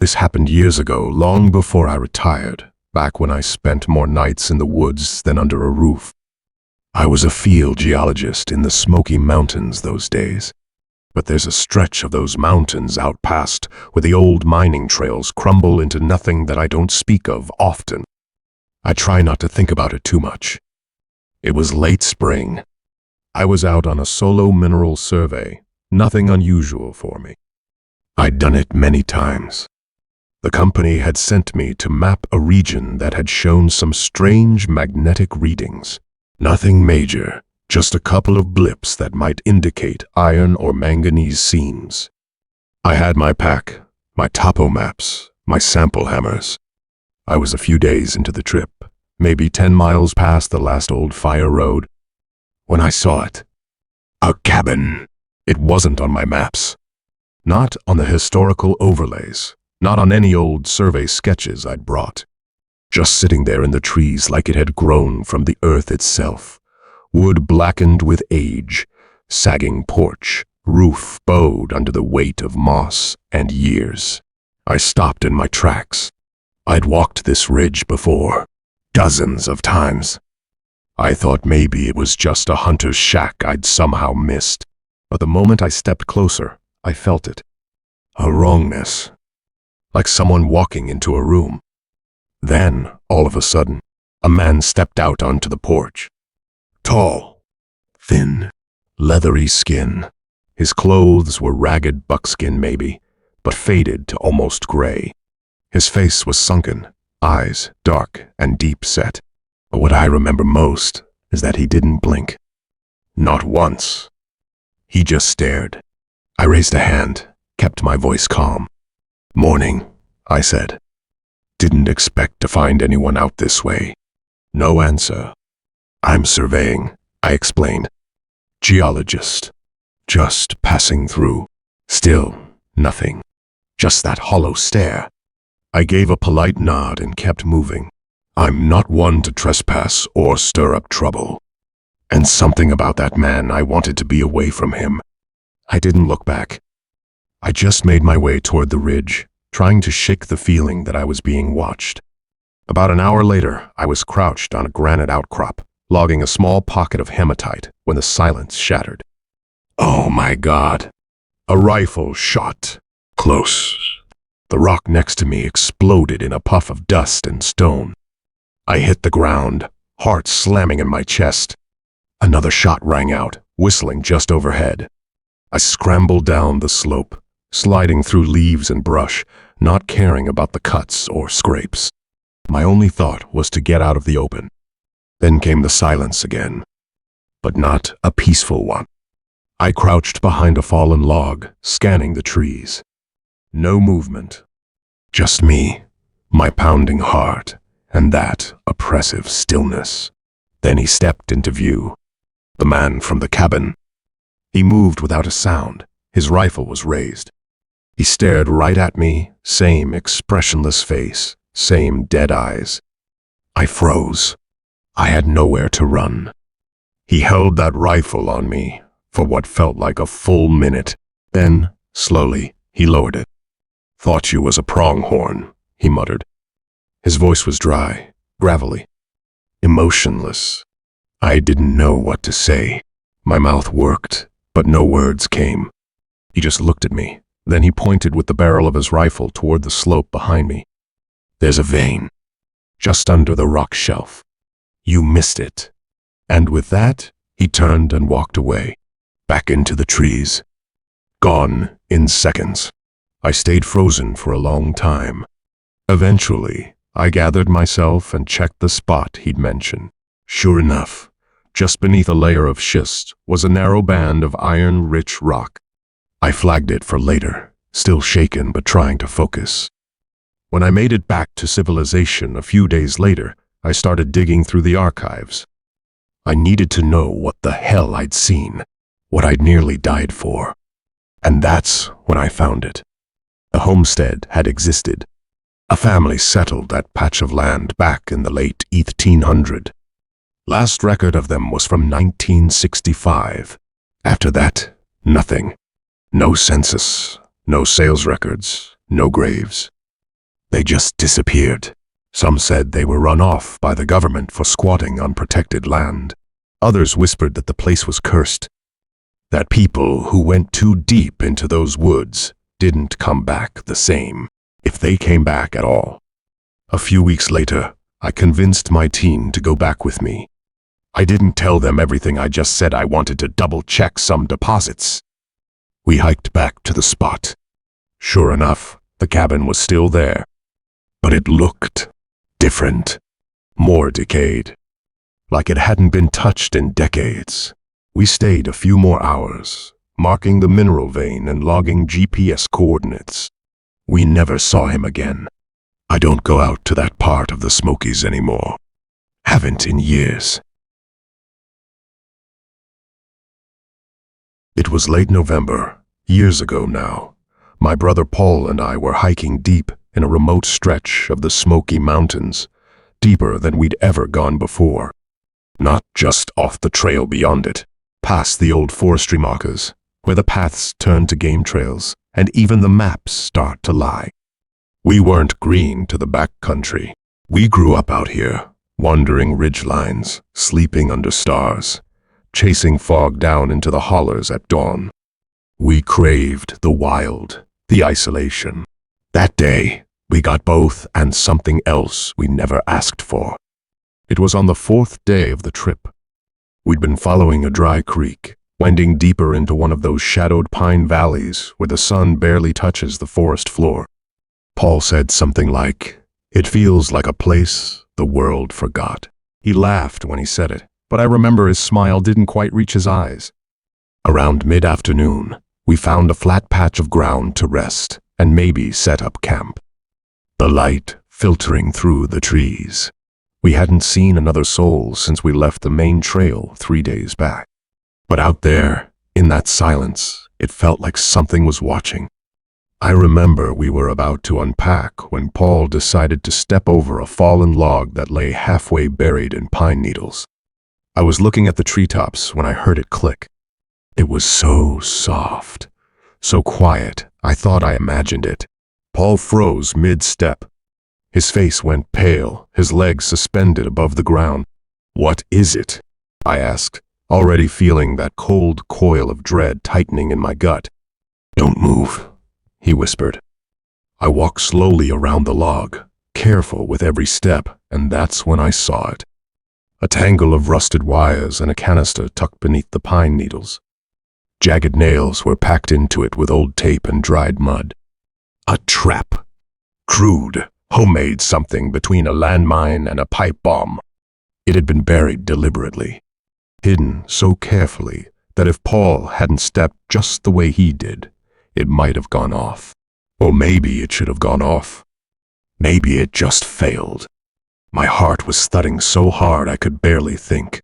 This happened years ago, long before I retired, back when I spent more nights in the woods than under a roof. I was a field geologist in the Smoky Mountains those days. But there's a stretch of those mountains out past where the old mining trails crumble into nothing that I don't speak of often. I try not to think about it too much. It was late spring. I was out on a solo mineral survey, nothing unusual for me. I'd done it many times. The company had sent me to map a region that had shown some strange magnetic readings. Nothing major, just a couple of blips that might indicate iron or manganese seams. I had my pack, my topo maps, my sample hammers. I was a few days into the trip, maybe 10 miles past the last old fire road, when I saw it. A cabin. It wasn't on my maps. Not on the historical overlays. Not on any old survey sketches I'd brought. Just sitting there in the trees like it had grown from the earth itself. Wood blackened with age, sagging porch, roof bowed under the weight of moss and years. I stopped in my tracks. I'd walked this ridge before, dozens of times. I thought maybe it was just a hunter's shack I'd somehow missed. But the moment I stepped closer, I felt it. A wrongness. Like someone walking into a room. Then, all of a sudden, a man stepped out onto the porch. Tall, thin, leathery skin. His clothes were ragged buckskin maybe, but faded to almost gray. His face was sunken, eyes dark and deep set. But what I remember most is that he didn't blink. Not once. He just stared. I raised a hand, kept my voice calm. "Morning," I said. "Didn't expect to find anyone out this way." No answer. "I'm surveying," I explained. "Geologist. Just passing through." Still nothing. Just that hollow stare. I gave a polite nod and kept moving. I'm not one to trespass or stir up trouble. And something about that man, I wanted to be away from him. I didn't look back. I just made my way toward the ridge, trying to shake the feeling that I was being watched. About an hour later, I was crouched on a granite outcrop, logging a small pocket of hematite when the silence shattered. Oh my God! A rifle shot. Close. The rock next to me exploded in a puff of dust and stone. I hit the ground, heart slamming in my chest. Another shot rang out, whistling just overhead. I scrambled down the slope, sliding through leaves and brush, not caring about the cuts or scrapes. My only thought was to get out of the open. Then came the silence again, but not a peaceful one. I crouched behind a fallen log, scanning the trees. No movement. Just me, my pounding heart, and that oppressive stillness. Then he stepped into view. The man from the cabin. He moved without a sound. His rifle was raised. He stared right at me, same expressionless face, same dead eyes. I froze. I had nowhere to run. He held that rifle on me for what felt like a full minute. Then, slowly, he lowered it. "Thought you was a pronghorn," he muttered. His voice was dry, gravelly, emotionless. I didn't know what to say. My mouth worked, but no words came. He just looked at me. Then he pointed with the barrel of his rifle toward the slope behind me. "There's a vein, just under the rock shelf. You missed it." And with that, he turned and walked away, back into the trees. Gone in seconds. I stayed frozen for a long time. Eventually, I gathered myself and checked the spot he'd mentioned. Sure enough, just beneath a layer of schist was a narrow band of iron-rich rock. I flagged it for later, still shaken but trying to focus. When I made it back to civilization a few days later, I started digging through the archives. I needed to know what the hell I'd seen, what I'd nearly died for. And that's when I found it. A homestead had existed. A family settled that patch of land back in the late 1800s. Last record of them was from 1965. After that, nothing. No census, no sales records, no graves. They just disappeared. Some said they were run off by the government for squatting on protected land. Others whispered that the place was cursed, that people who went too deep into those woods didn't come back the same, if they came back at all. A few weeks later, I convinced my team to go back with me. I didn't tell them everything, I just said I wanted to double-check some deposits. We hiked back to the spot. Sure enough, the cabin was still there, but it looked different, more decayed, like it hadn't been touched in decades. We stayed a few more hours, marking the mineral vein and logging GPS coordinates. We never saw him again. I don't go out to that part of the Smokies anymore. Haven't in years. It was late November, years ago now. My brother Paul and I were hiking deep in a remote stretch of the Smoky Mountains, deeper than we'd ever gone before. Not just off the trail beyond it, past the old forestry markers, where the paths turn to game trails, and even the maps start to lie. We weren't green to the back country. We grew up out here, wandering ridgelines, sleeping under stars, chasing fog down into the hollers at dawn. We craved the wild, the isolation. That day, we got both and something else we never asked for. It was on the 4th day of the trip. We'd been following a dry creek, wending deeper into one of those shadowed pine valleys where the sun barely touches the forest floor. Paul said something like, "It feels like a place the world forgot." He laughed when he said it, but I remember his smile didn't quite reach his eyes. Around mid-afternoon, we found a flat patch of ground to rest and maybe set up camp. The light filtering through the trees. We hadn't seen another soul since we left the main trail 3 days back. But out there, in that silence, it felt like something was watching. I remember we were about to unpack when Paul decided to step over a fallen log that lay halfway buried in pine needles. I was looking at the treetops when I heard it click. It was so soft, so quiet, I thought I imagined it. Paul froze mid-step. His face went pale, his legs suspended above the ground. "What is it?" I asked, already feeling that cold coil of dread tightening in my gut. "Don't move," he whispered. I walked slowly around the log, careful with every step, and that's when I saw it. A tangle of rusted wires and a canister tucked beneath the pine needles. Jagged nails were packed into it with old tape and dried mud. A trap. Crude, homemade something between a landmine and a pipe bomb. It had been buried deliberately, hidden so carefully that if Paul hadn't stepped just the way he did, it might have gone off. Or maybe it should have gone off. Maybe it just failed. My heart was thudding so hard I could barely think.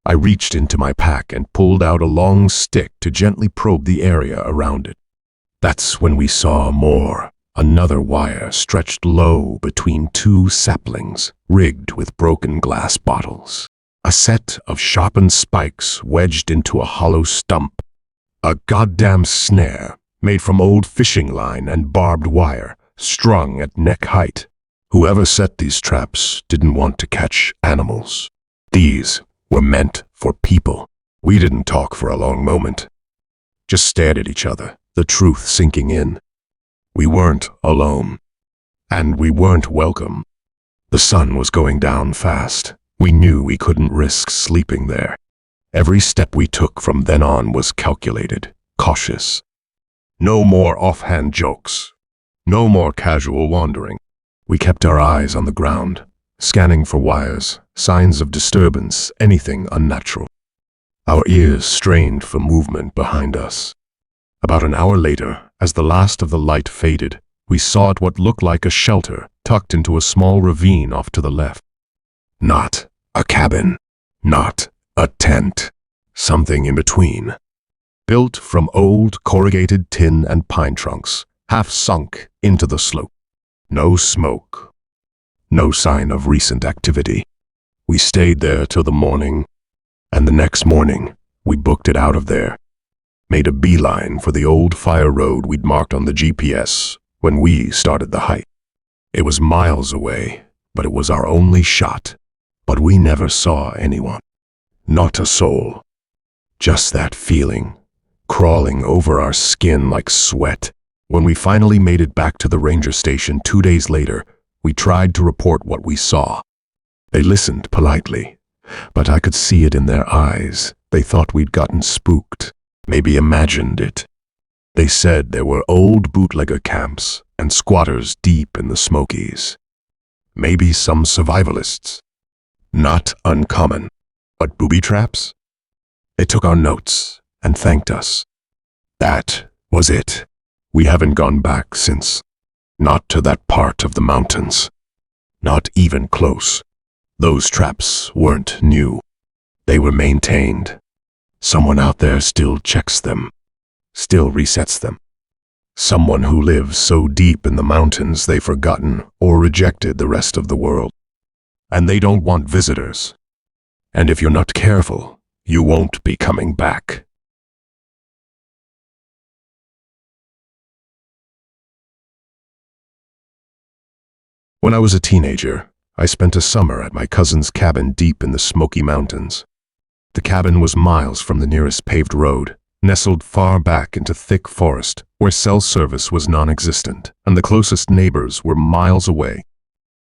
I reached into my pack and pulled out a long stick to gently probe the area around it. That's when we saw more. Another wire stretched low between 2 saplings, rigged with broken glass bottles. A set of sharpened spikes wedged into a hollow stump. A goddamn snare, made from old fishing line and barbed wire, strung at neck height. Whoever set these traps didn't want to catch animals. These were meant for people. We didn't talk for a long moment. Just stared at each other, the truth sinking in. We weren't alone. And we weren't welcome. The sun was going down fast. We knew we couldn't risk sleeping there. Every step we took from then on was calculated, cautious. No more offhand jokes. No more casual wandering. We kept our eyes on the ground, scanning for wires, signs of disturbance, anything unnatural. Our ears strained for movement behind us. About an hour later, as the last of the light faded, we saw what looked like a shelter tucked into a small ravine off to the left. Not a cabin, not a tent, something in between. Built from old corrugated tin and pine trunks, half sunk into the slope. No smoke. No sign of recent activity. We stayed there till the morning, and the next morning, we booked it out of there. Made a beeline for the old fire road we'd marked on the GPS when we started the hike. It was miles away, but it was our only shot. But we never saw anyone. Not a soul. Just that feeling, crawling over our skin like sweat. When we finally made it back to the ranger station 2 days later, we tried to report what we saw. They listened politely, but I could see it in their eyes. They thought we'd gotten spooked, maybe imagined it. They said there were old bootlegger camps and squatters deep in the Smokies. Maybe some survivalists. Not uncommon. But booby traps? They took our notes and thanked us. That was it. We haven't gone back since. Not to that part of the mountains. Not even close. Those traps weren't new. They were maintained. Someone out there still checks them, still resets them. Someone who lives so deep in the mountains they've forgotten or rejected the rest of the world. And they don't want visitors. And if you're not careful, you won't be coming back. When I was a teenager, I spent a summer at my cousin's cabin deep in the Smoky Mountains. The cabin was miles from the nearest paved road, nestled far back into thick forest where cell service was non-existent, and the closest neighbors were miles away.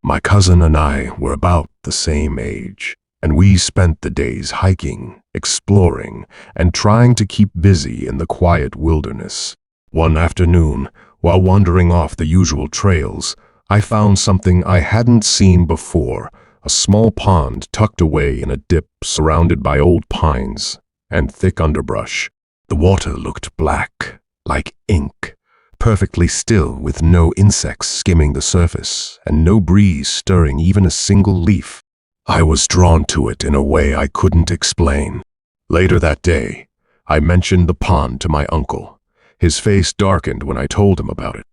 My cousin and I were about the same age, and we spent the days hiking, exploring, and trying to keep busy in the quiet wilderness. One afternoon, while wandering off the usual trails, I found something I hadn't seen before, a small pond tucked away in a dip surrounded by old pines and thick underbrush. The water looked black, like ink, perfectly still with no insects skimming the surface and no breeze stirring even a single leaf. I was drawn to it in a way I couldn't explain. Later that day, I mentioned the pond to my uncle. His face darkened when I told him about it.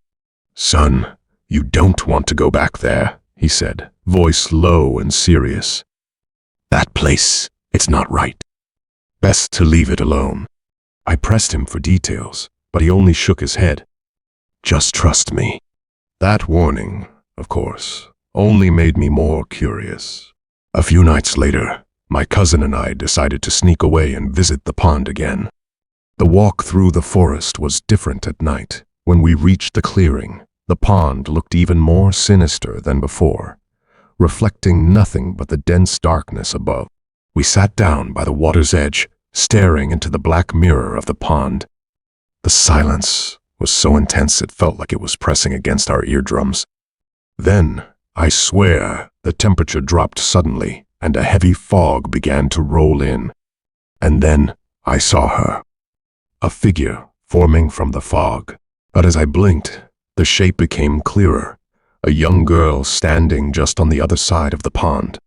"Son, you don't want to go back there," he said, voice low and serious. "That place, it's not right. Best to leave it alone." I pressed him for details, but he only shook his head. "Just trust me." That warning, of course, only made me more curious. A few nights later, my cousin and I decided to sneak away and visit the pond again. The walk through the forest was different at night. When we reached the clearing, the pond looked even more sinister than before, reflecting nothing but the dense darkness above. We sat down by the water's edge, staring into the black mirror of the pond. The silence was so intense it felt like it was pressing against our eardrums. Then, I swear, the temperature dropped suddenly, and a heavy fog began to roll in. And then I saw her. A figure forming from the fog. But as I blinked, the shape became clearer. A young girl standing just on the other side of the pond.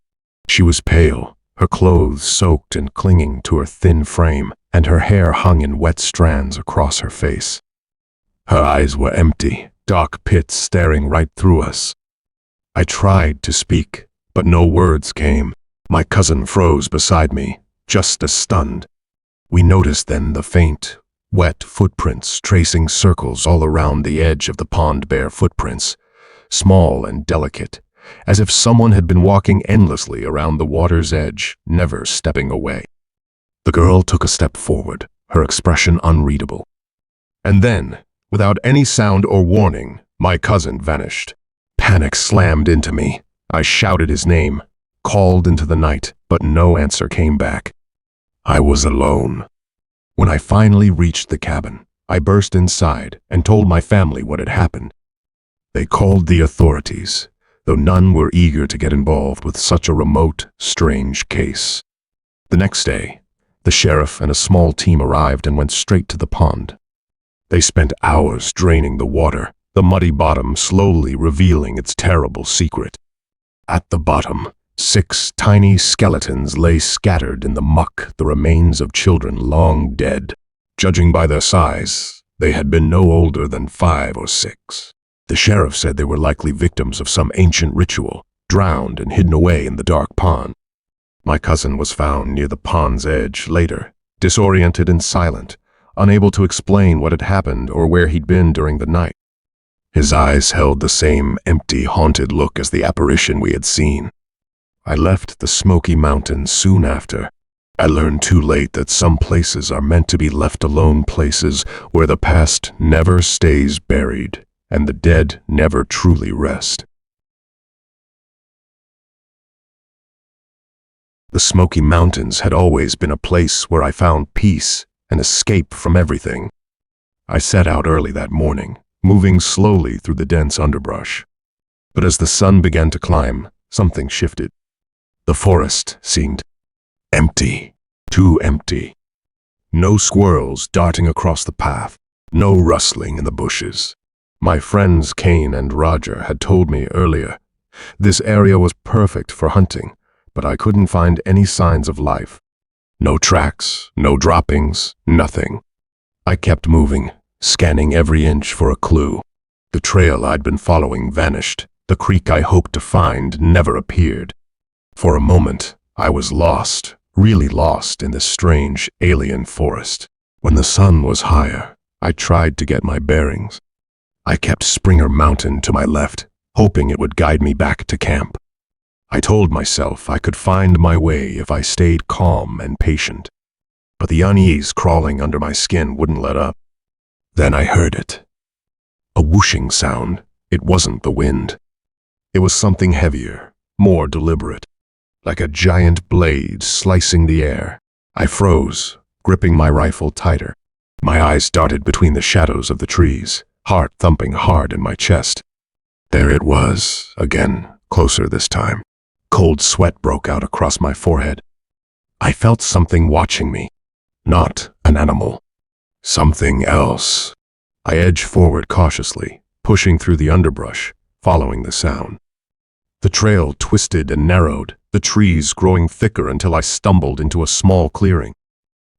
She was pale, her clothes soaked and clinging to her thin frame, and her hair hung in wet strands across her face. Her eyes were empty, dark pits staring right through us. I tried to speak, but no words came. My cousin froze beside me, just as stunned. We noticed then the faint, wet footprints tracing circles all around the edge of the pond, bare footprints, small and delicate, as if someone had been walking endlessly around the water's edge, never stepping away. The girl took a step forward, her expression unreadable. And then, without any sound or warning, my cousin vanished. Panic slammed into me. I shouted his name, called into the night, but no answer came back. I was alone. When I finally reached the cabin, I burst inside and told my family what had happened. They called the authorities, though none were eager to get involved with such a remote, strange case. The next day, the sheriff and a small team arrived and went straight to the pond. They spent hours draining the water, the muddy bottom slowly revealing its terrible secret. At the bottom, 6 tiny skeletons lay scattered in the muck, the remains of children long dead. Judging by their size, they had been no older than 5 or 6. The sheriff said they were likely victims of some ancient ritual, drowned and hidden away in the dark pond. My cousin was found near the pond's edge later, disoriented and silent, unable to explain what had happened or where he'd been during the night. His eyes held the same empty, haunted look as the apparition we had seen. I left the Smoky Mountains soon after. I learned too late that some places are meant to be left alone, places where the past never stays buried and the dead never truly rest. The Smoky Mountains had always been a place where I found peace and escape from everything. I set out early that morning, moving slowly through the dense underbrush. But as the sun began to climb, something shifted. The forest seemed empty, too empty. No squirrels darting across the path, no rustling in the bushes. My friends Kane and Roger had told me earlier, this area was perfect for hunting, but I couldn't find any signs of life. No tracks, no droppings, nothing. I kept moving, scanning every inch for a clue. The trail I'd been following vanished. The creek I hoped to find never appeared. For a moment, I was lost, really lost in this strange, alien forest. When the sun was higher, I tried to get my bearings. I kept Springer Mountain to my left, hoping it would guide me back to camp. I told myself I could find my way if I stayed calm and patient. But the unease crawling under my skin wouldn't let up. Then I heard it. A whooshing sound. It wasn't the wind. It was something heavier, more deliberate, like a giant blade slicing the air. I froze, gripping my rifle tighter. My eyes darted between the shadows of the trees, heart thumping hard in my chest. There it was, again, closer this time. Cold sweat broke out across my forehead. I felt something watching me. Not an animal. Something else. I edged forward cautiously, pushing through the underbrush, following the sound. The trail twisted and narrowed, the trees growing thicker until I stumbled into a small clearing.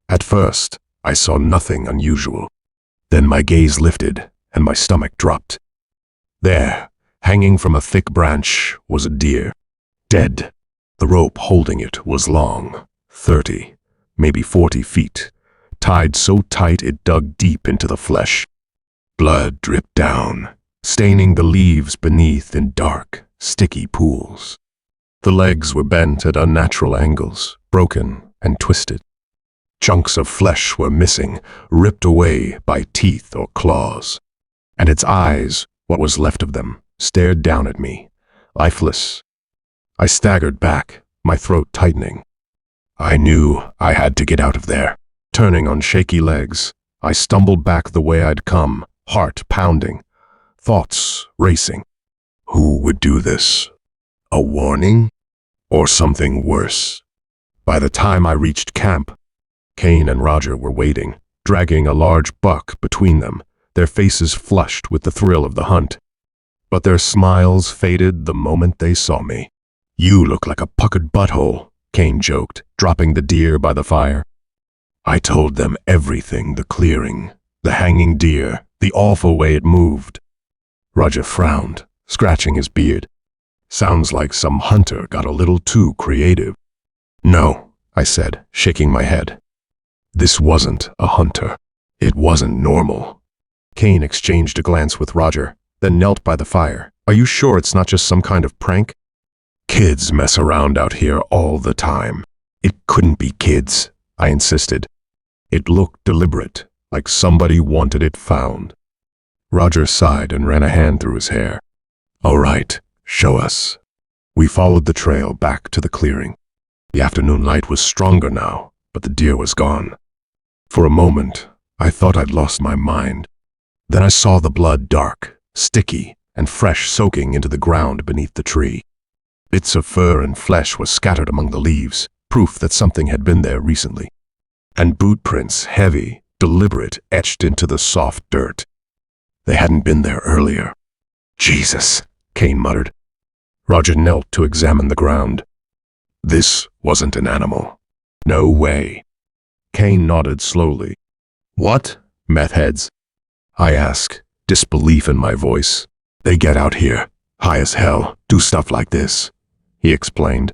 At first, I saw nothing unusual. Then my gaze lifted, and my stomach dropped. There, hanging from a thick branch, was a deer. Dead. The rope holding it was long, 30, maybe 40 feet, tied so tight it dug deep into the flesh. Blood dripped down, staining the leaves beneath in dark, sticky pools. The legs were bent at unnatural angles, broken and twisted. Chunks of flesh were missing, ripped away by teeth or claws. And its eyes, what was left of them, stared down at me, lifeless. I staggered back, my throat tightening. I knew I had to get out of there. Turning on shaky legs, I stumbled back the way I'd come, heart pounding, thoughts racing. Who would do this? A warning? Or something worse? By the time I reached camp, Kane and Roger were waiting, dragging a large buck between them, their faces flushed with the thrill of the hunt. But their smiles faded the moment they saw me. "You look like a puckered butthole," Kane joked, dropping the deer by the fire. I told them everything, the clearing, the hanging deer, the awful way it moved. Roger frowned, scratching his beard. Sounds like some hunter got a little too creative. "No," I said, shaking my head. This wasn't a hunter. It wasn't normal. Kane exchanged a glance with Roger, then knelt by the fire. "Are you sure it's not just some kind of prank?" "Kids mess around out here all the time." "It couldn't be kids," I insisted. It looked deliberate, like somebody wanted it found. Roger sighed and ran a hand through his hair. "All right, show us." We followed the trail back to the clearing. The afternoon light was stronger now, but the deer was gone. For a moment, I thought I'd lost my mind. Then I saw the blood dark, sticky, and fresh soaking into the ground beneath the tree. Bits of fur and flesh were scattered among the leaves, proof that something had been there recently. And boot prints, heavy, deliberate, etched into the soft dirt. They hadn't been there earlier. "Jesus," Kane muttered. Roger knelt to examine the ground. This wasn't an animal. No way. Kane nodded slowly. "What? Meth heads?" I asked, disbelief in my voice. "They get out here, high as hell, do stuff like this," he explained.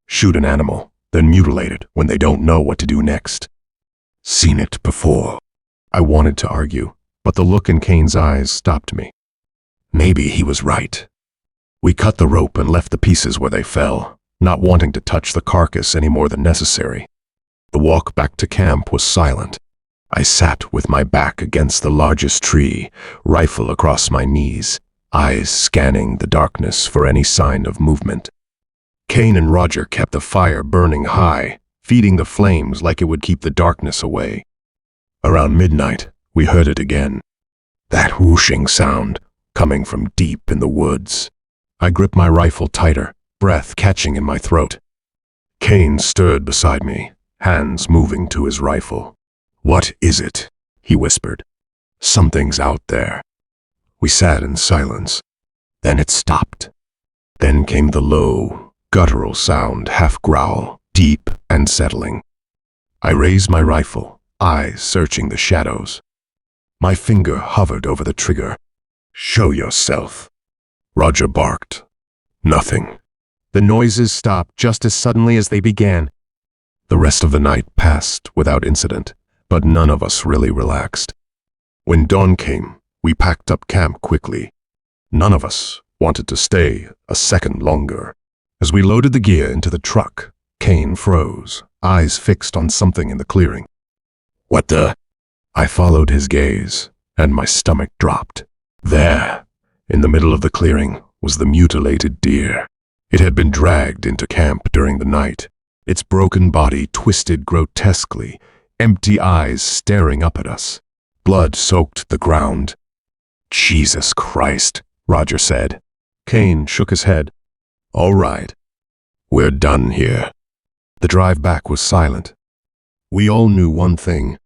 "Shoot an animal, then mutilate it when they don't know what to do next." "Seen it before." I wanted to argue, but the look in Kane's eyes stopped me. Maybe he was right. We cut the rope and left the pieces where they fell, not wanting to touch the carcass any more than necessary. The walk back to camp was silent. I sat with my back against the largest tree, rifle across my knees, eyes scanning the darkness for any sign of movement. Kane and Roger kept the fire burning high, feeding the flames like it would keep the darkness away. Around midnight, we heard it again. That whooshing sound, coming from deep in the woods. I gripped my rifle tighter, breath catching in my throat. Kane stood beside me, hands moving to his rifle. "What is it?" he whispered. "Something's out there." We sat in silence. Then it stopped. Then came the low, guttural sound, half growl, deep and settling. I raised my rifle, eyes searching the shadows. My finger hovered over the trigger. "Show yourself." Roger barked. Nothing. The noises stopped just as suddenly as they began. The rest of the night passed without incident, but none of us really relaxed. When dawn came, we packed up camp quickly. None of us wanted to stay a second longer. As we loaded the gear into the truck, Kane froze, eyes fixed on something in the clearing. "What the?" I followed his gaze, and my stomach dropped. There, in the middle of the clearing, was the mutilated deer. It had been dragged into camp during the night, its broken body twisted grotesquely, empty eyes staring up at us. Blood soaked the ground. "Jesus Christ," Roger said. Kane shook his head. "All right. We're done here." The drive back was silent. We all knew one thing.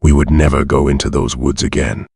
We would never go into those woods again.